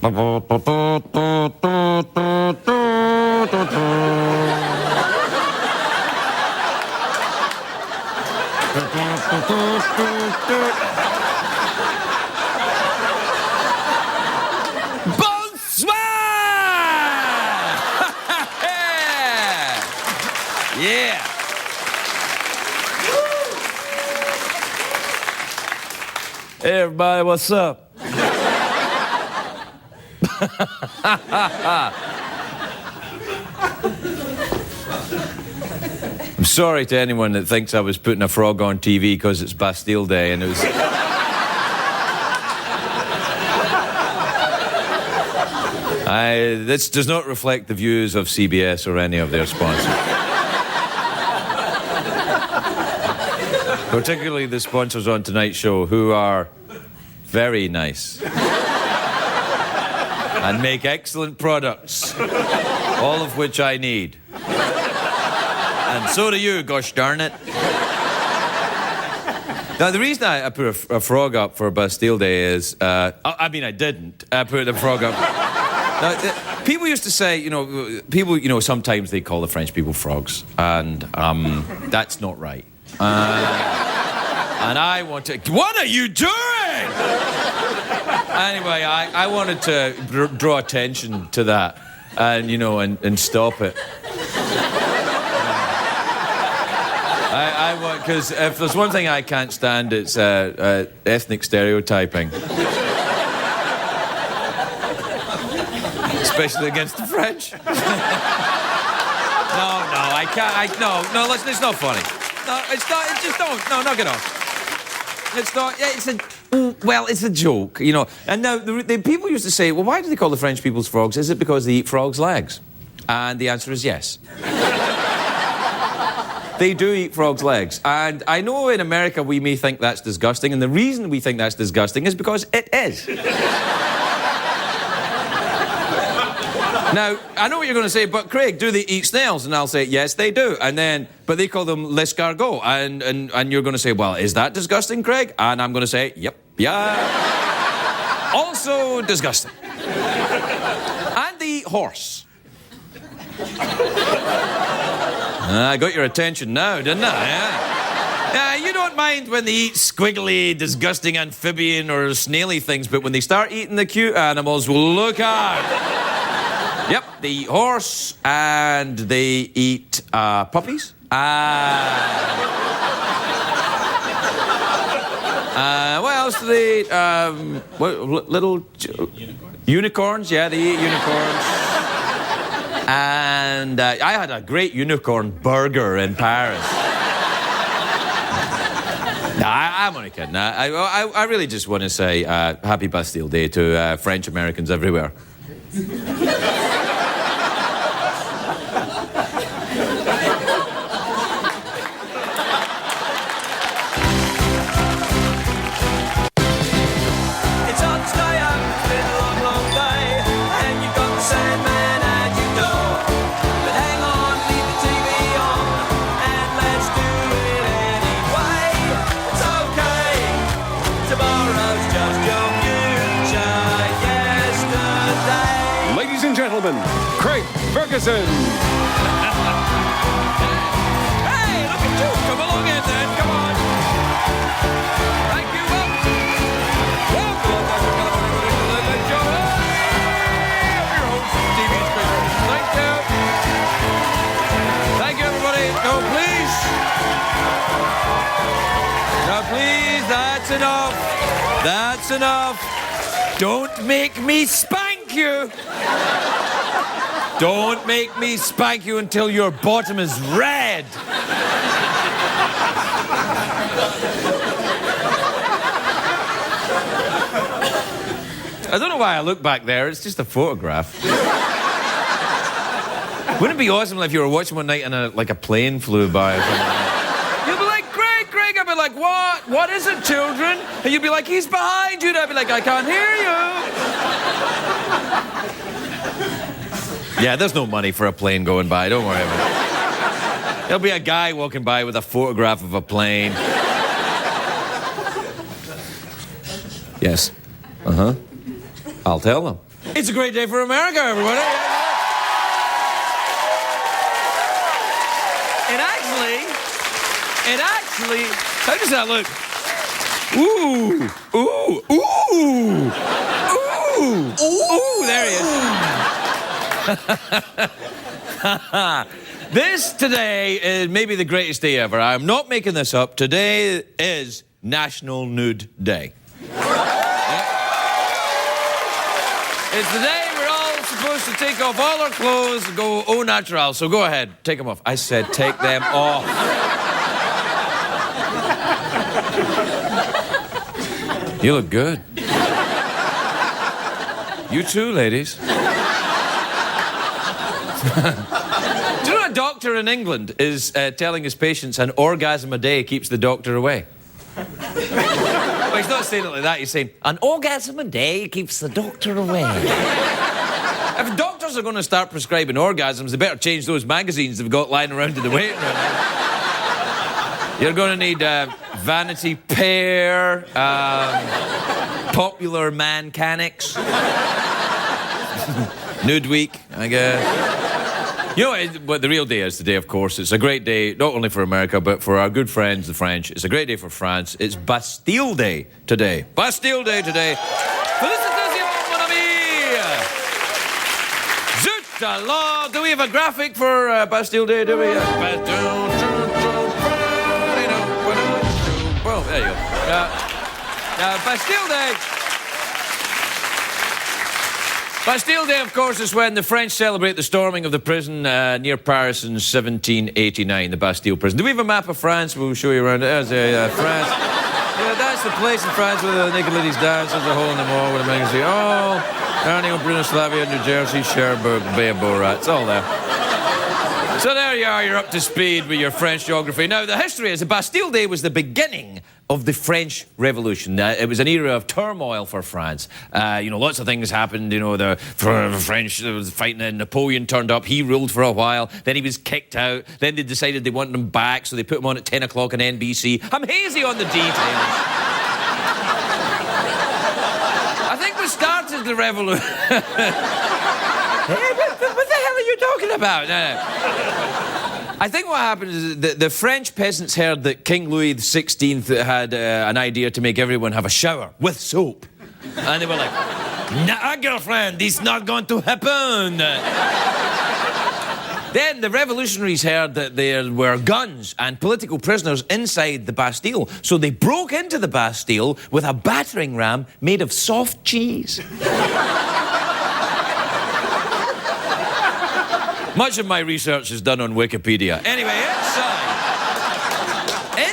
Bonsoir! Yeah. Hey, everybody, what's up? I'm sorry to anyone that thinks I was putting a frog on TV because it's Bastille Day and it was... This does not reflect the views of CBS or any of their sponsors. Particularly the sponsors on tonight's show, who are very nice and make excellent products, all of which I need. And so do you, gosh darn it. Now, the reason I put a frog up for Bastille Day is... I mean, I didn't put a frog up. Now, people used to say, sometimes they call the French people frogs, and that's not right. And I want to... What are you doing? Anyway, I wanted to draw attention to that and, and stop it. I want... Because if there's one thing I can't stand, it's ethnic stereotyping. Especially against the French. No, I can't. No, listen, it's not funny. No, it's not. It's just don't. No, knock it off. It's not. It's a joke, And now the people used to say, well, why do they call the French people's frogs? Is it because they eat frogs' legs? And the answer is yes. They do eat frogs' legs. And I know in America we may think that's disgusting, and the reason we think that's disgusting is because it is. Now, I know what you're going to say, but Craig, do they eat snails? And I'll say, yes, they do. And then, but they call them l'escargot. And you're going to say, well, is that disgusting, Craig? And I'm going to say, yep, yeah. Also disgusting. And the horse. I got your attention now, didn't I? Yeah. You don't mind when they eat squiggly, disgusting amphibian or snaily things, but when they start eating the cute animals, well, look out. Yep, the horse, and they eat puppies. What else do they eat? Little... Unicorns, yeah, they eat unicorns. And I had a great unicorn burger in Paris. No, I'm only kidding. I really just want to say Happy Bastille Day to French Americans everywhere. Craig Ferguson. Hey, look at you. Come along in then. Come on. Thank you. Welcome. Thank you. Thank you, everybody. No, please. No, please. That's enough. That's enough. Don't make me spank you. Don't make me spank you until your bottom is red. I don't know why I look back there. It's just a photograph. Wouldn't it be awesome if you were watching one night and a plane flew by or something? You'd be like, Craig. I'd be like, what? What is it, children? And you'd be like, he's behind you. And I'd be like, I can't hear you. Yeah, there's no money for a plane going by. Don't worry about it. There'll be a guy walking by with a photograph of a plane. Yes. Uh-huh. I'll tell them. It's a great day for America, everybody. It actually, how does that look? Ooh, ooh, ooh, ooh, ooh, there he is. This today is maybe the greatest day ever. I'm not making this up. Today is National Nude Day. It's the day we're all supposed to take off all our clothes and go au natural. So go ahead, take them off. I said take them off. You look good. You too, ladies. Do you know a doctor in England is telling his patients an orgasm a day keeps the doctor away? Well, he's not saying it like that. He's saying, an orgasm a day keeps the doctor away. If doctors are going to start prescribing orgasms, they better change those magazines they've got lying around in the waiting room. You're going to need Vanity Fair, Popular Mancanics, Nude Week, I guess. You know what the real day is today, of course. It's a great day, not only for America, but for our good friends, the French. It's a great day for France. It's Bastille Day today. Bastille Day today. Félicitations, mon ami! Zut alors! Do we have a graphic for Bastille Day? Do we? Well, there you go. Bastille Day. Bastille Day, of course, is when the French celebrate the storming of the prison near Paris in 1789, the Bastille prison. Do we have a map of France? We'll show you around. There's France. Yeah, that's the place in France where the naked ladies dance. There's a hole in the wall with a magazine. Oh, Arnhem, Brunoslavia, New Jersey, Cherbourg, Bay of Borat. It's all there. So there you are, you're up to speed with your French geography. Now, the history is the Bastille Day was the beginning of the French Revolution. It was an era of turmoil for France. Lots of things happened. The French was fighting, and Napoleon turned up. He ruled for a while. Then he was kicked out. Then they decided they wanted him back, so they put him on at 10 o'clock on NBC. I'm hazy on the details. I think we started the revolution. What the hell are you talking about? No. I think what happened is the French peasants heard that King Louis XVI had an idea to make everyone have a shower with soap. And they were like, nah, girlfriend, this is not going to happen. Then the revolutionaries heard that there were guns and political prisoners inside the Bastille. So they broke into the Bastille with a battering ram made of soft cheese. Much of my research is done on Wikipedia. Anyway,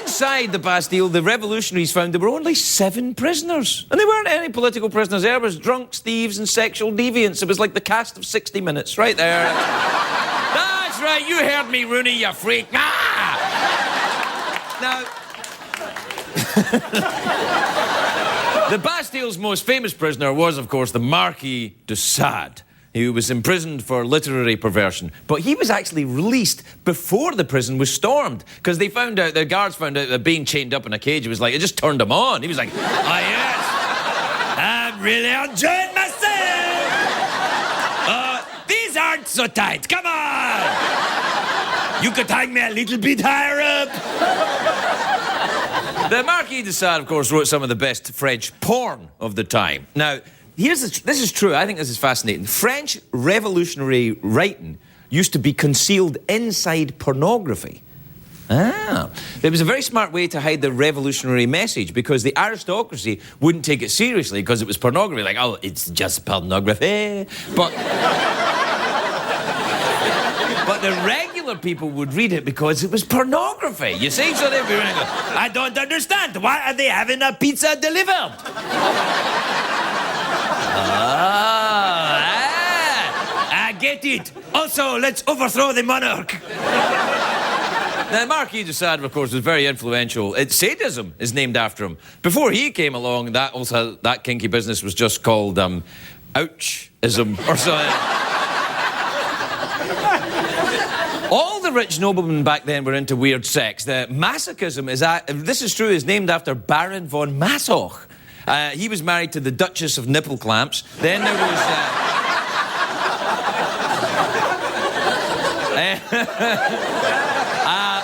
inside the Bastille, the revolutionaries found there were only 7 prisoners. And they weren't any political prisoners there. It was drunks, thieves, and sexual deviants. It was like the cast of 60 Minutes, right there. That's right, you heard me, Rooney, you freak. Ah! Now, the Bastille's most famous prisoner was, of course, the Marquis de Sade. He was imprisoned for literary perversion. But he was actually released before the prison was stormed. Because the guards found out that being chained up in a cage, it just turned him on. He was like, ah, yes, I'm really enjoying myself. These aren't so tight, come on. You could hang me a little bit higher up. The Marquis de Sade, of course, wrote some of the best French porn of the time. Now, this is true. I think this is fascinating. French revolutionary writing used to be concealed inside pornography. It was a very smart way to hide the revolutionary message because the aristocracy wouldn't take it seriously because it was pornography. Like, oh, it's just pornography. But the regular people would read it because it was pornography. You see? So they'd be running, I don't understand. Why are they having a pizza delivered? I get it. Also, let's overthrow the monarch. Now, the Marquis de Sade, of course, was very influential. Sadism is named after him. Before he came along, that kinky business was just called ouchism or something. All the rich noblemen back then were into weird sex. The masochism this is true, is named after Baron von Masoch. He was married to the Duchess of Nipple Clamps. Then there was...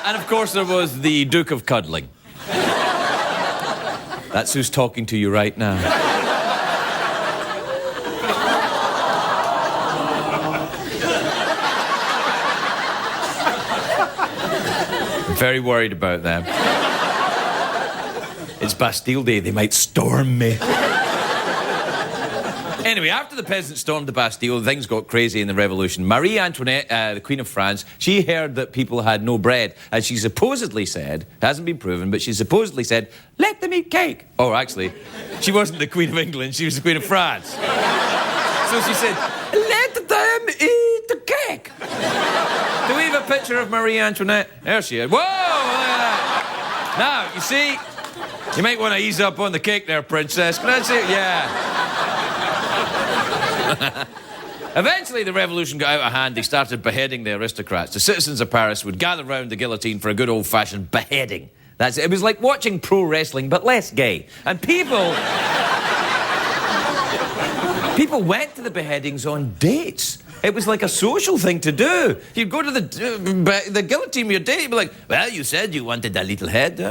And of course there was the Duke of Cuddling. That's who's talking to you right now. I'm very worried about them. It's Bastille Day, they might storm me. Anyway, after the peasants stormed the Bastille, things got crazy in the revolution. Marie Antoinette, the Queen of France, she heard that people had no bread, and she supposedly said, it hasn't been proven, but she supposedly said, let them eat cake. Or actually, she wasn't the Queen of England, she was the Queen of France. So she said, let them eat the cake. Do we have a picture of Marie Antoinette? There she is. Whoa, look at that. Now, you see, you might want to ease up on the cake there, princess. But that's it, yeah. Eventually, the revolution got out of hand. They started beheading the aristocrats. The citizens of Paris would gather round the guillotine for a good old-fashioned beheading. That's it. It was like watching pro wrestling, but less gay. And people went to the beheadings on dates. It was like a social thing to do. You'd go to the guillotine with your date. You'd be like, well, you said you wanted a little head. Wait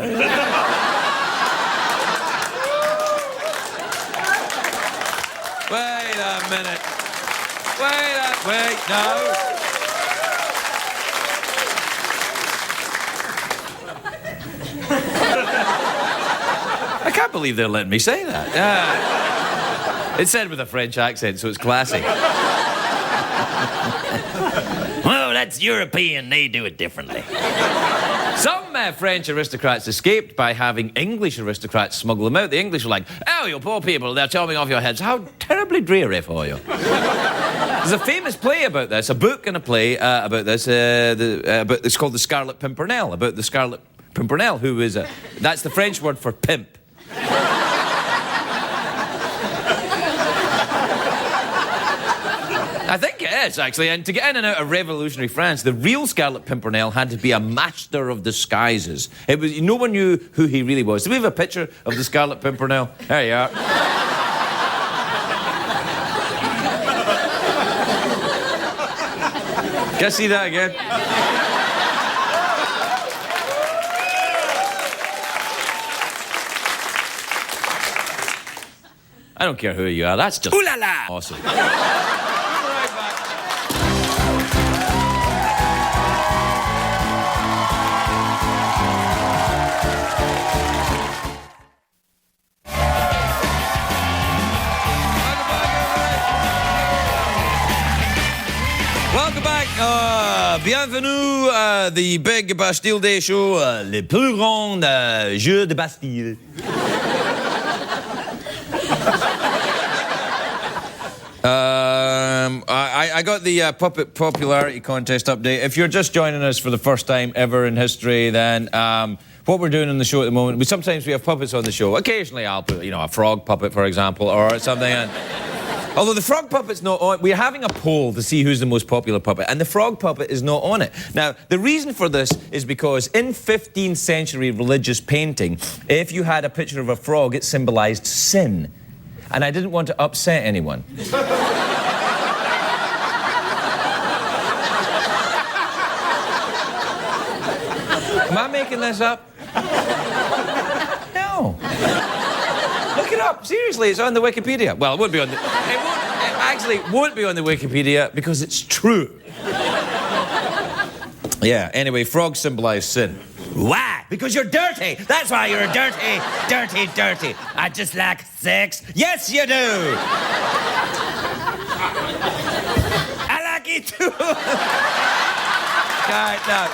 a minute. Wait, no. I can't believe they're letting me say that. It's said with a French accent, so it's classy. Well, that's European. They do it differently. Some French aristocrats escaped by having English aristocrats smuggle them out. The English were like, oh, you poor people, they're chopping off your heads. How terribly dreary for you. There's a famous play about this, a book and a play about this. It's called The Scarlet Pimpernel, about the Scarlet Pimpernel, who is that's the French word for pimp. I think it is, actually. And to get in and out of revolutionary France, the real Scarlet Pimpernel had to be a master of disguises. No one knew who he really was. Do we have a picture of the Scarlet Pimpernel? There you are. Can I see that again? I don't care who you are. That's just ooh-la-la. Awesome. Welcome back. Bienvenue à the big Bastille Day show, le plus grand jeu de Bastille. I got the puppet popularity contest update. If you're just joining us for the first time ever in history, then what we're doing on the show at the moment, sometimes we have puppets on the show. Occasionally I'll put, a frog puppet, for example, or something. Although the frog puppet's not on, we're having a poll to see who's the most popular puppet, and the frog puppet is not on it. Now, the reason for this is because in 15th century religious painting, if you had a picture of a frog, it symbolised sin. And I didn't want to upset anyone. Am I making this up? No. Look it up. Seriously, it's on the Wikipedia. Well, it won't be on the... It won't be on the Wikipedia because it's true. Yeah, anyway, frogs symbolise sin. Why? Because you're dirty. That's why you're dirty. I just like sex. Yes, you do. I like it too. Right, now.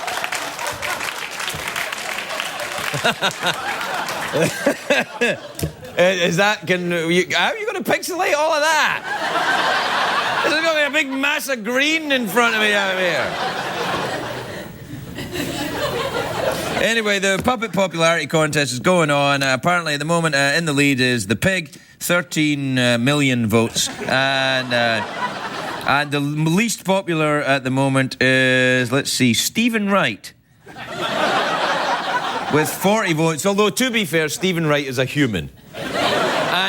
Is that... how are you going to pixelate all of that? There's going to be a big mass of green in front of me out here. Anyway, the puppet popularity contest is going on. Apparently, at the moment, in the lead is the pig, 13 million votes. And the least popular at the moment is, let's see, Stephen Wright. With 40 votes. Although, to be fair, Stephen Wright is a human.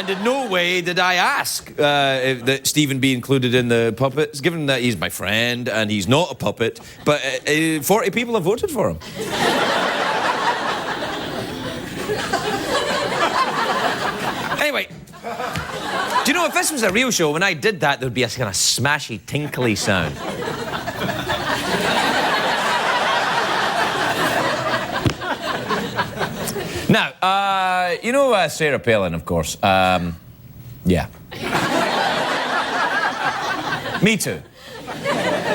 And in no way did I ask that Stephen be included in the puppets, given that he's my friend and he's not a puppet. But 40 people have voted for him. Anyway, do you know, if this was a real show, when I did that, there'd be a kind of smashy, tinkly sound. Now, you know Sarah Palin, of course. Yeah. Me too.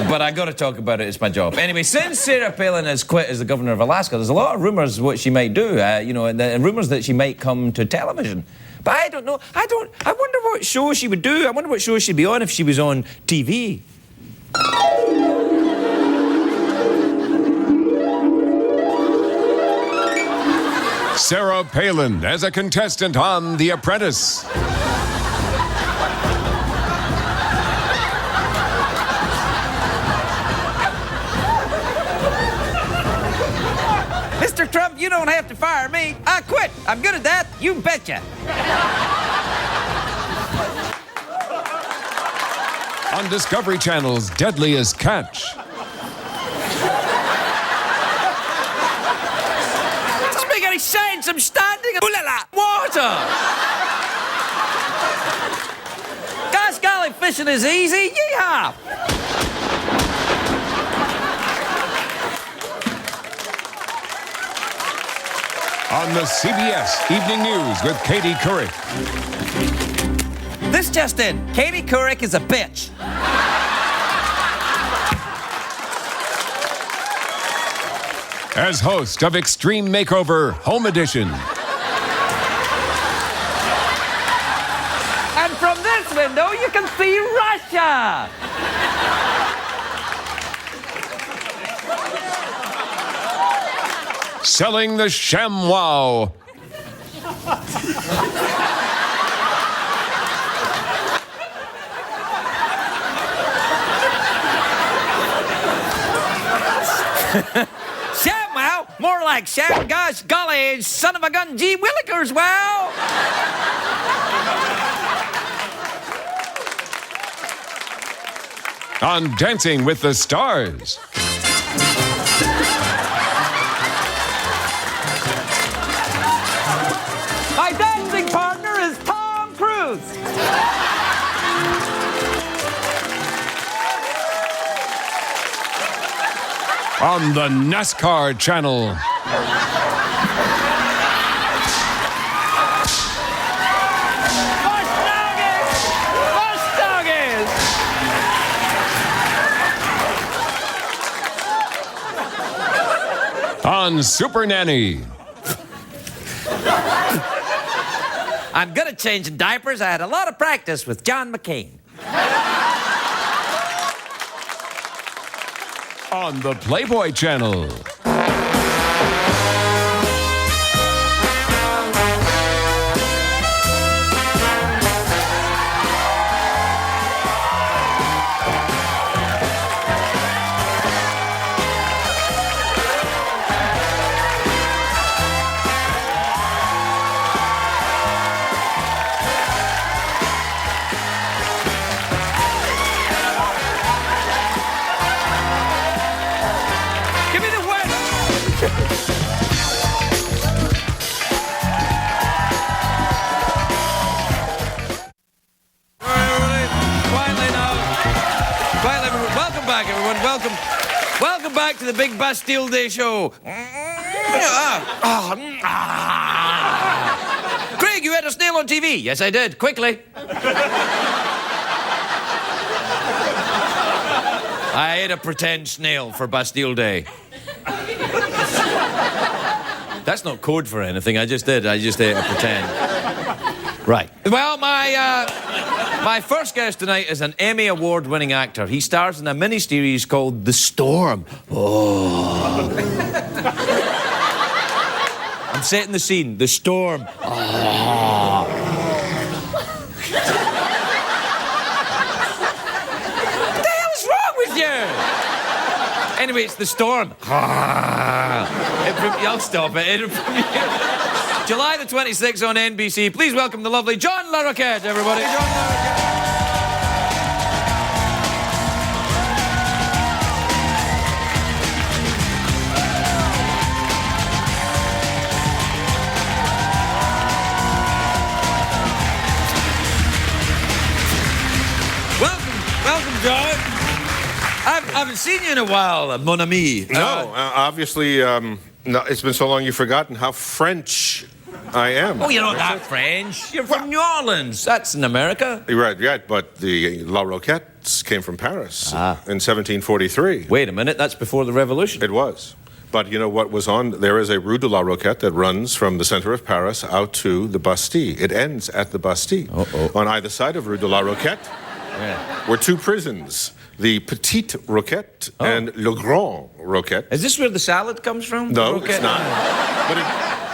But I got to talk about it. It's my job. Anyway, since Sarah Palin has quit as the governor of Alaska, there's a lot of rumours what she might do. You know, and rumours that she might come to television. But I don't know. I wonder what show she would do. I wonder what show she'd be on if she was on TV. Sarah Palin as a contestant on The Apprentice. Mr. Trump, you don't have to fire me. I quit. I'm good at that. You betcha. On Discovery Channel's Deadliest Catch. Doesn't make any sense. I'm standing in water. Gosh golly, fishing is easy. Yeehaw. On the CBS Evening News with Katie Couric. This just in. Katie Couric is a bitch. As host of Extreme Makeover Home Edition. And from this window, you can see Russia. Selling the ShamWow. ShamWow? More like Sham gosh golly, son of a gun, gee willikers, wow. On Dancing with the Stars. My dancing partner is Tom Cruise. On the NASCAR Channel. On Super Nanny. I'm good at changing diapers. I had a lot of practice with John McCain. On the Playboy Channel. Give me the word. Quietly now. Quietly, everyone. Welcome back, everyone. Welcome back to the big Bastille Day show. Craig, you had a snail on TV. Yes, I did. Quickly. I ate a pretend snail for Bastille Day. That's not code for anything. I just ate a pretend. Right. Well, my first guest tonight is an Emmy Award-winning actor. He stars in a miniseries called The Storm. Oh. I'm setting the scene. The Storm. Oh. What the hell is wrong with you? Anyway, it's The Storm. I'll stop it. July the 26th on NBC. Please welcome the lovely John Larroquette, everybody. John Larroquette. Welcome, John. I haven't seen you in a while, mon ami. No, obviously, no, it's been so long you've forgotten how French I am. Oh, you're not that French. You're from New Orleans. That's in America. You're right, but the Larroquettes came from Paris in 1743. Wait a minute, that's before the Revolution. It was. But you know what was on? There is a Rue de Larroquette that runs from the center of Paris out to the Bastille. It ends at the Bastille. On either side of Rue de Larroquette were two prisons. The Petite Roquette and Le Grand Roquette. Is this where the salad comes from? No, it's not. But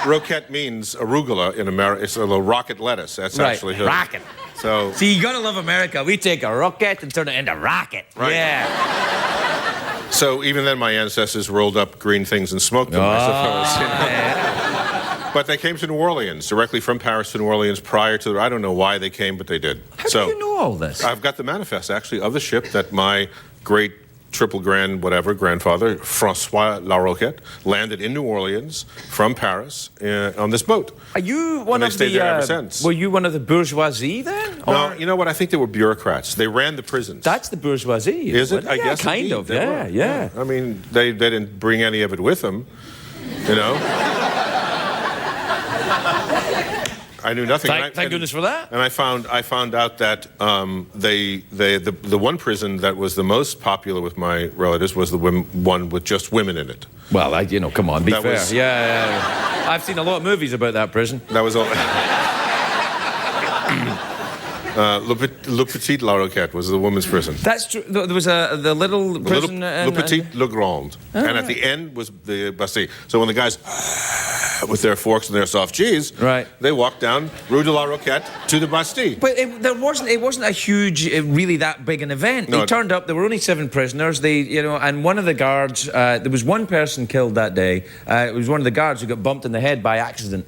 roquette means arugula in America. It's a little rocket lettuce. That's actually her. Rocket. So, see, you gotta love America. We take a rocket and turn it into rocket. Right. Yeah. So even then, my ancestors rolled up green things and smoked them, I suppose. You know? Yeah. But they came to New Orleans, directly from Paris to New Orleans prior to... I don't know why they came, but they did. How do you know all this? I've got the manifest, actually, of the ship that my great grandfather, Francois Larroquette, landed in New Orleans from Paris on this boat. Are you one of the... stayed there ever since. Were you one of the bourgeoisie then? No, you know what? I think they were bureaucrats. They ran the prisons. That's the bourgeoisie. Is it? I guess kind of. Yeah. I mean, they didn't bring any of it with them, you know? I knew nothing. Thank goodness for that. And I found out that the one prison that was the most popular with my relatives was the one with just women in it. Well, come on, be fair. Yeah. I've seen a lot of movies about that prison. That was all. Le Petit Larroquette was the woman's prison. That's true. There was the little prison. Le Petit, Le Grand. And at the end was the Bastille. So when the guys, with their forks and their soft cheese, they walked down Rue de Larroquette to the Bastille. But it wasn't a huge, really that big an event. They turned up, there were only 7 prisoners, and one of the guards, there was one person killed that day. It was one of the guards who got bumped in the head by accident.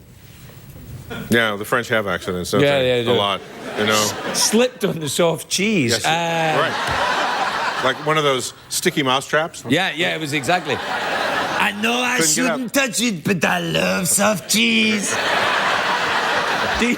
Yeah, the French have accidents, don't they? A lot, you know. Slipped on the soft cheese. Yes, right. Like one of those sticky mouse traps. Yeah, it was exactly. I know I shouldn't touch it, but I love soft cheese. Do you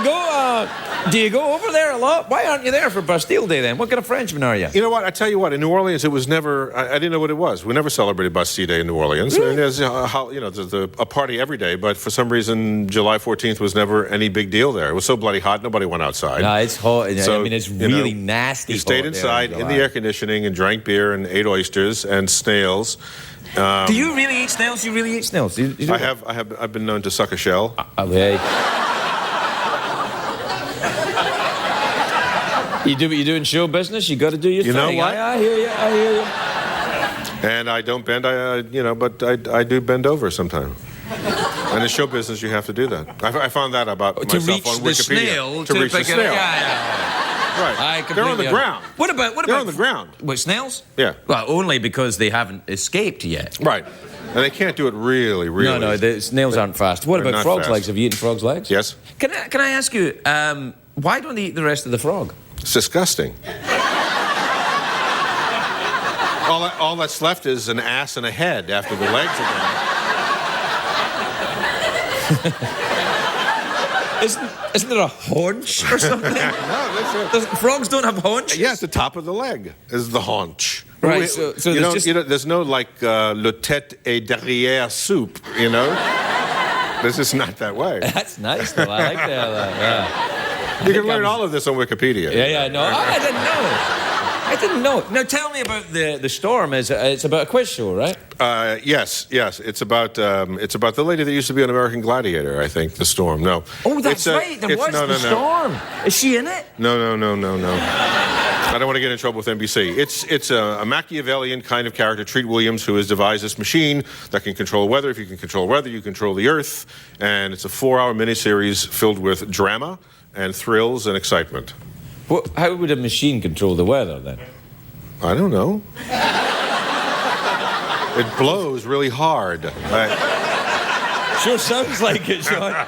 go Do you go over there a lot? Why aren't you there for Bastille Day then? What kind of Frenchman are you? You know what? I tell you what. In New Orleans, it was never. I didn't know what it was. We never celebrated Bastille Day in New Orleans. Really? There's a party every day, but for some reason, July 14th was never any big deal there. It was so bloody hot, nobody went outside. No, it's hot. So, I mean, it's really nasty. You stayed inside in the air conditioning and drank beer and ate oysters and snails. Do you really eat snails? You really eat snails? I've been known to suck a shell. Okay. You do what you do in show business. You got to do your thing. You know what? I hear you. And I don't bend. But I do bend over sometimes. And in show business, you have to do that. I found that about myself on Wikipedia. To reach the snail. Right. They're on the ground. What about? They're on the ground. What, snails? Yeah. Well, only because they haven't escaped yet. Right. And they can't do it really. No, the snails aren't fast. What about frogs' legs? Have you eaten frogs' legs? Yes. Can I ask you, why don't they eat the rest of the frog? It's disgusting. All that's left is an ass and a head after the legs are gone. Isn't there a haunch or something? No, that's it. Frogs don't have haunches? Yes, the top of the leg is the haunch. Right, so there's no le tête et derrière soup, you know? This is not that way. That's nice, though. I like that. Yeah. You can learn all of this on Wikipedia. Yeah, no. I didn't know. Now, tell me about the storm. It's about a quiz show, right? Yes. It's about the lady that used to be on American Gladiator, I think, The Storm. No. Oh, that's right. There was The Storm. Is she in it? No. I don't want to get in trouble with NBC. It's a Machiavellian kind of character, Treat Williams, who has devised this machine that can control weather. If you can control weather, you control the Earth. And it's a 4-hour miniseries filled with drama and thrills and excitement. Well, how would a machine control the weather, then? I don't know. It blows really hard. Sure sounds like it, Sean. No,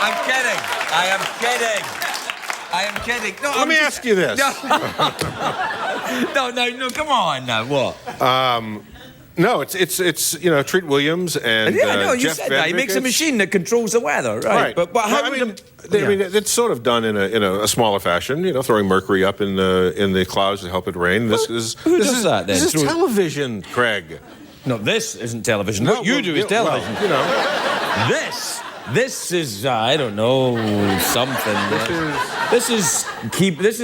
I'm kidding. I am kidding. No, Let me ask you this. No, come on now. What? No, it's Treat Williams and Yeah, I know. You Jeff said that. He makes a machine that controls the weather, right? But how I mean, it's sort of done in a smaller fashion. Throwing mercury up in the clouds to help it rain. This is television, Craig. No, this isn't television. No, what you do is television. Well, This is I don't know something. This is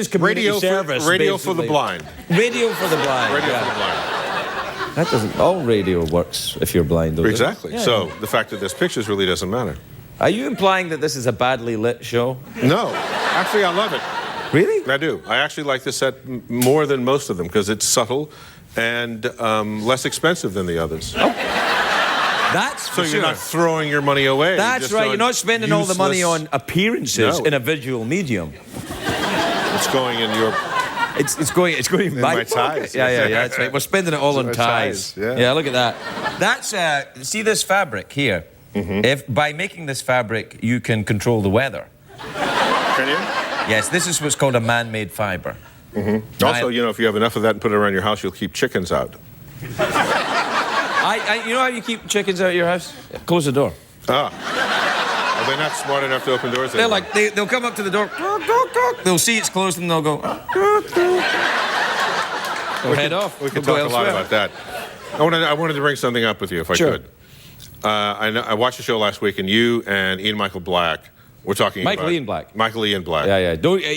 community service. Radio for the blind. Radio for the blind. Radio for the blind. That doesn't. All radio works if you're blind, though. Exactly. Yeah. So the fact that there's pictures really doesn't matter. Are you implying that this is a badly lit show? No, actually, I love it. Really? I do. I actually like this set more than most of them because it's subtle and less expensive than the others. Oh. That's so you're not throwing your money away. That's right. You're not spending all the money on appearances in a visual medium. It's going in your. It's going in my ties. Yeah. That's right. We're spending it all on ties. Yeah, look at that. That's see this fabric here. Mm-hmm. If by making this fabric you can control the weather. Can you? Yes, this is what's called a man-made fiber. Mm-hmm. Also, if you have enough of that and put it around your house, you'll keep chickens out. You know how you keep chickens out of your house? Close the door. Are they not smart enough to open doors? They're like, they'll come up to the door. They'll see it's closed and they'll go. Head off. We could talk a lot about that. I wanted to bring something up with you if I could. I watched the show last week, and you and Ian Michael Black were talking about... Michael Ian Black. Michael Ian Black. Yeah.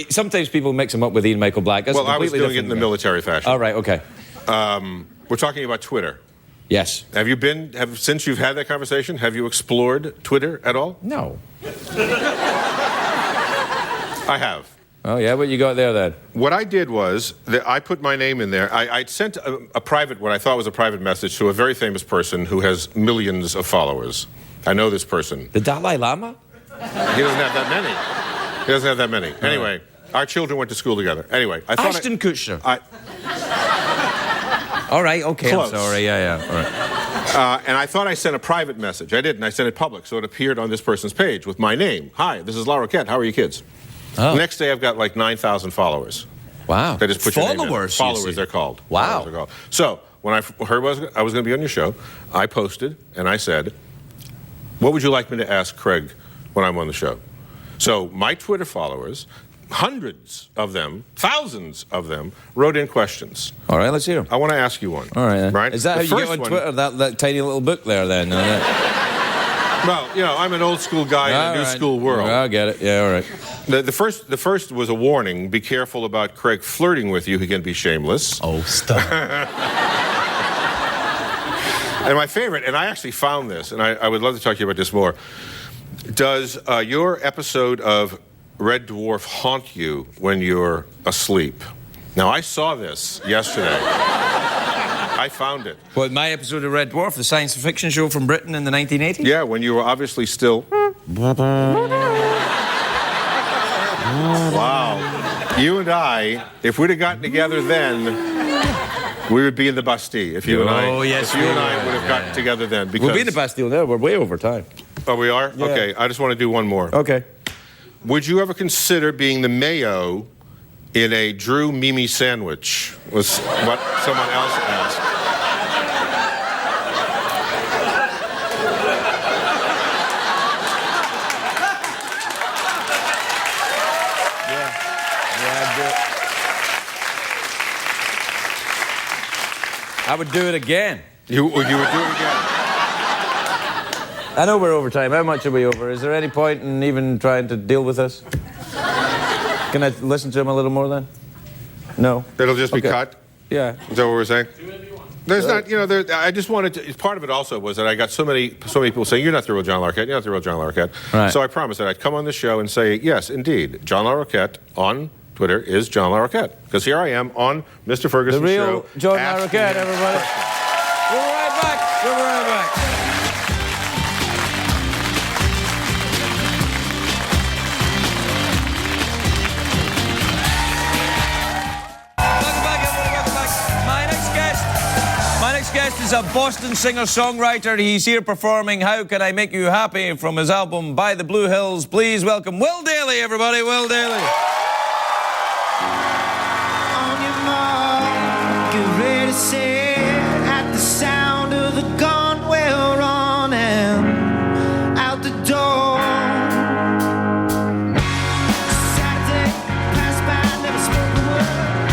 Sometimes people mix him up with Ian Michael Black. That's I was doing it in the military fashion. All right, okay. We're talking about Twitter. Yes. Since you've had that conversation, have you explored Twitter at all? No. I have. Oh, yeah? What you got there, then? What I did was that I put my name in there. I'd sent a private, what I thought was a private message to a very famous person who has millions of followers. I know this person. The Dalai Lama? He doesn't have that many. Anyway, our children went to school together. Anyway, I thought... Ashton Kutcher. All right, okay, Close. I'm sorry. Yeah. All right. And I thought I sent a private message. I didn't. I sent it public, so it appeared on this person's page with my name. Hi, this is Larroquette. How are you kids? Oh. The next day, I've got like 9,000 followers. Wow. They just put your name in. Followers, they're called. Wow. They're called. So when I heard I was going to be on your show, I posted and I said, what would you like me to ask Craig when I'm on the show? So my Twitter followers, hundreds of them, thousands of them, wrote in questions. All right, let's hear them. I want to ask you one. All right. Right? Is that how you get on Twitter, that tiny little book there, then? Well, I'm an old school guy in a new school world. I get it. Yeah, all right. The first was a warning. Be careful about Craig flirting with you. He can be shameless. Oh, stop. And my favorite, and I actually found this, and I would love to talk to you about this more. Does your episode of Red Dwarf haunt you when you're asleep? Now, I saw this yesterday. I found it. What, my episode of Red Dwarf, the science fiction show from Britain in the 1980s? Yeah, when you were obviously still... Wow. You and I, if we'd have gotten together then... We would be in the Bastille if you and I. Oh, yes, if you and I would have gotten together then. Because we'll be in the Bastille now. We're way over time. Oh, we are? Yeah. Okay, I just want to do one more. Okay. Would you ever consider being the mayo in a Drew Mimi sandwich? Was what someone else asked. Yeah, I'd do it. I would do it again. You would do it again? I know we're over time. How much are we over? Is there any point in even trying to deal with this? Can I listen to him a little more then? No. It'll just be cut? Yeah. Is that what we're saying? There's not, I just wanted to, part of it also was that I got so many people saying, you're not the real John Larroquette, you're not the real John Larroquette. Right. So I promised that I'd come on the show and say, yes, indeed, John Larroquette on Twitter is John Larroquette. Because here I am on Mr. Ferguson's the real show. John Larroquette, everybody. We'll be right back. We'll be right back. Welcome is a Boston singer-songwriter. He's here performing How Can I Make You Happy from his album By the Blue Hills. Please welcome Will Dailey, everybody. Will Dailey. On your mark, get ready, set. At the sound of the gun, we're on and out the door. Saturday passed by, never spoke a word.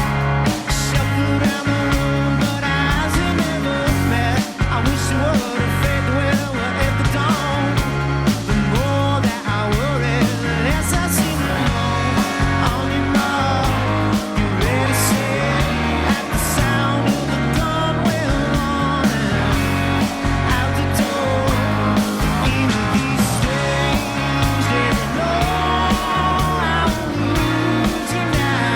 Shuffled around the room, but eyes had never met. I wish it would have faded when we're at the dawn. The more that I worry, the less I seem to know. On your mark, get ready, set. At the sound of the gun, we're on and out the door. Even these strange days, I know I won't lose you now.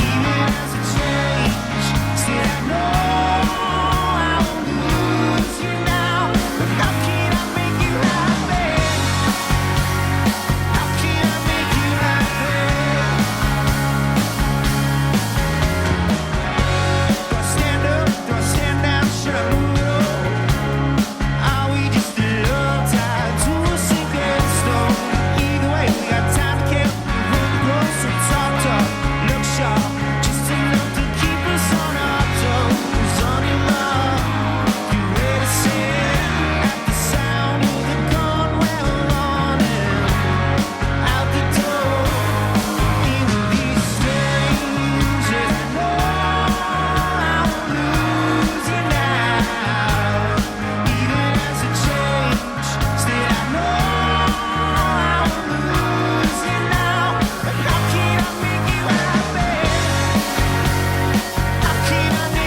Even as a change, still I know I won't lose you now. But how can I make you happy? How can I make you happy? Do I stand up? Do I stand down? Should I move it on? Are we just a love tied to a sinking stone? Either way, we got time to kill. Run close and talk, look sharp, just enough to keep us on our toes. On your mark, get ready, set. At the sound of the gun, we're on and out the door. Even these strange days, I know I won't lose you now. Even as a change, still I know I won't lose you now. But how can I make you happy? How can I make you happy? How can I make you happy? How can I make you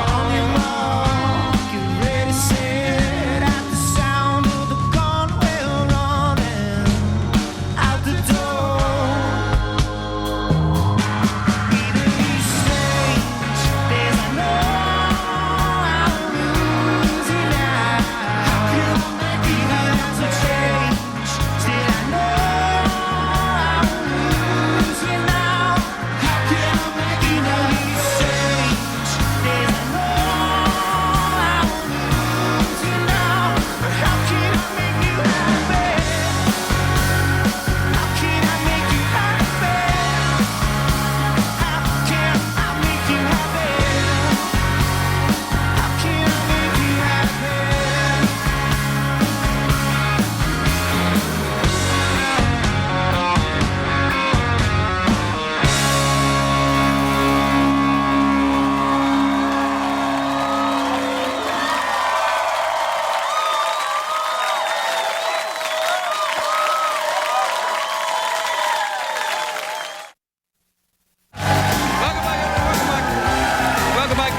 On your mark, get ready, set. At the sound of the gun, we're running out the door. Even these strange days, I know I won't lose you now. Even as a change, still I know I won't lose you now. Even these strange days, I know I won't lose you now. But how can I make you happy? How can I make you happy? How can I make you happy? How can I make you happy? Welcome back.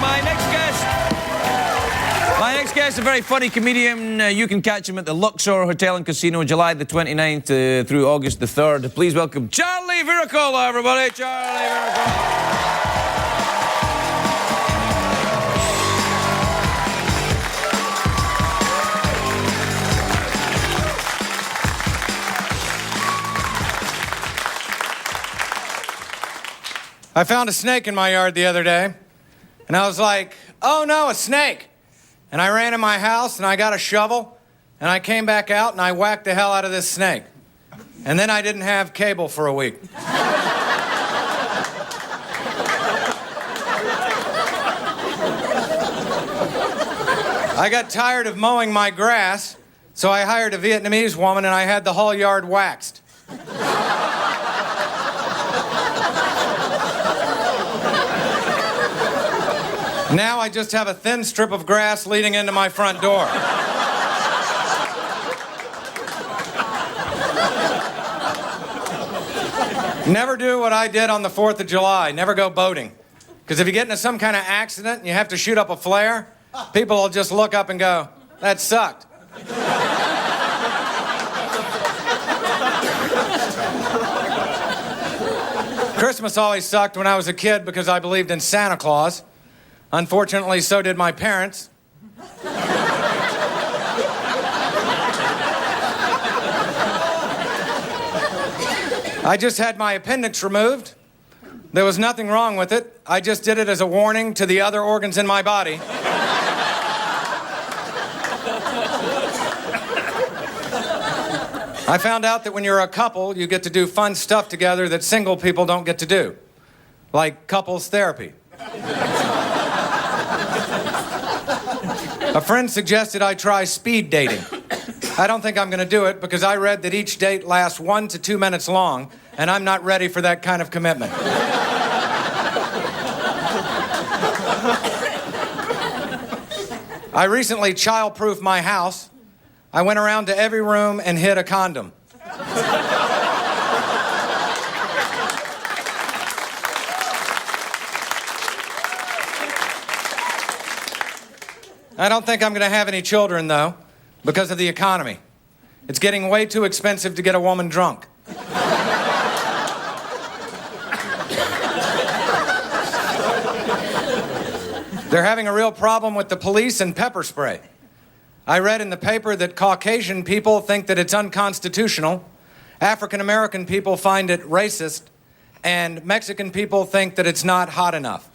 My next guest is a very funny comedian. You can catch him at the Luxor Hotel and Casino, July the 29th through August the 3rd. Please welcome Charlie Viracola, everybody. Charlie Viracola. I found a snake in my yard the other day, and I was like, oh no, a snake. And I ran in my house, and I got a shovel, and I came back out, and I whacked the hell out of this snake. And then I didn't have cable for a week. I got tired of mowing my grass, so I hired a Vietnamese woman, and I had the whole yard waxed. Now I just have a thin strip of grass leading into my front door. Never do what I did on the 4th of July. Never go boating. Because if you get into some kind of accident and you have to shoot up a flare, people will just look up and go, that sucked. Christmas always sucked when I was a kid because I believed in Santa Claus. Unfortunately, so did my parents. I just had my appendix removed. There was nothing wrong with it. I just did it as a warning to the other organs in my body. I found out that when you're a couple, you get to do fun stuff together that single people don't get to do, like couples therapy. A friend suggested I try speed dating. I don't think I'm going to do it because I read that each date lasts 1 to 2 minutes long, and I'm not ready for that kind of commitment. I recently child-proofed my house. I went around to every room and hid a condom. I don't think I'm going to have any children, though, because of the economy. It's getting way too expensive to get a woman drunk. They're having a real problem with the police and pepper spray. I read in the paper that Caucasian people think that it's unconstitutional, African American people find it racist, and Mexican people think that it's not hot enough.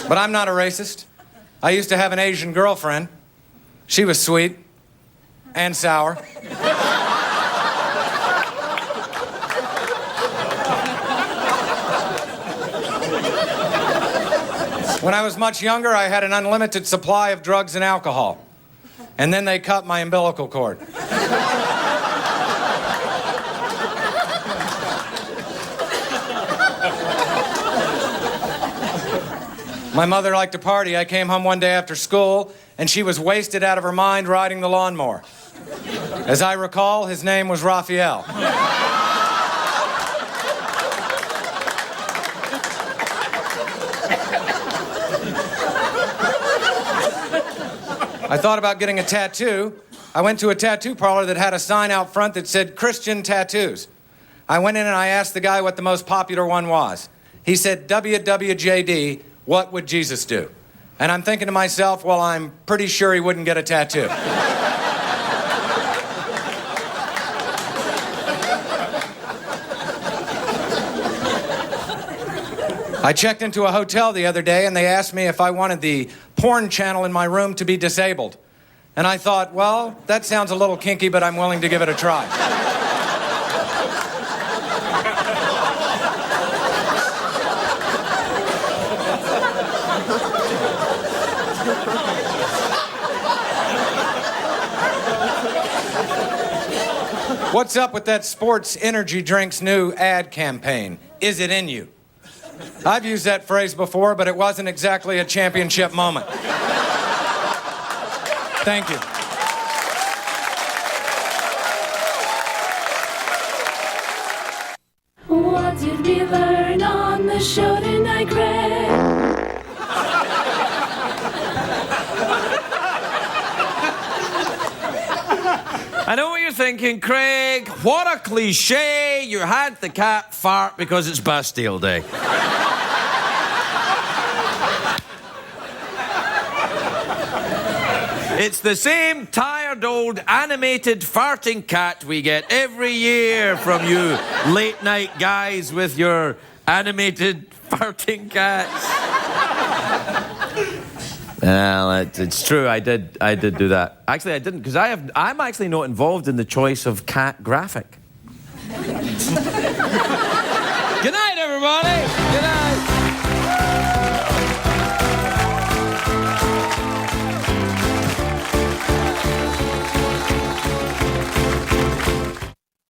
But I'm not a racist. I used to have an Asian girlfriend. She was sweet and sour. When I was much younger, I had an unlimited supply of drugs and alcohol. And then they cut my umbilical cord. My mother liked to party. I came home one day after school, and she was wasted out of her mind riding the lawnmower. As I recall, his name was Raphael. I thought about getting a tattoo. I went to a tattoo parlor that had a sign out front that said Christian tattoos. I went in and I asked the guy what the most popular one was. He said, WWJD, what would Jesus do? And I'm thinking to myself, well, I'm pretty sure he wouldn't get a tattoo. I checked into a hotel the other day and they asked me if I wanted the porn channel in my room to be disabled. And I thought, well, that sounds a little kinky, but I'm willing to give it a try. What's up with that sports energy drink's new ad campaign? Is it in you? I've used that phrase before, but it wasn't exactly a championship moment. Thank you. What did we learn on the show tonight, Craig? I know what you're thinking, Craig. What a cliche. You had the cat fart because it's Bastille Day. It's the same tired old animated farting cat we get every year from you late night guys with your animated farting cats. Well, it's true. I did do that. Actually, I didn't because I'm actually not involved in the choice of cat graphic. Good night, everybody.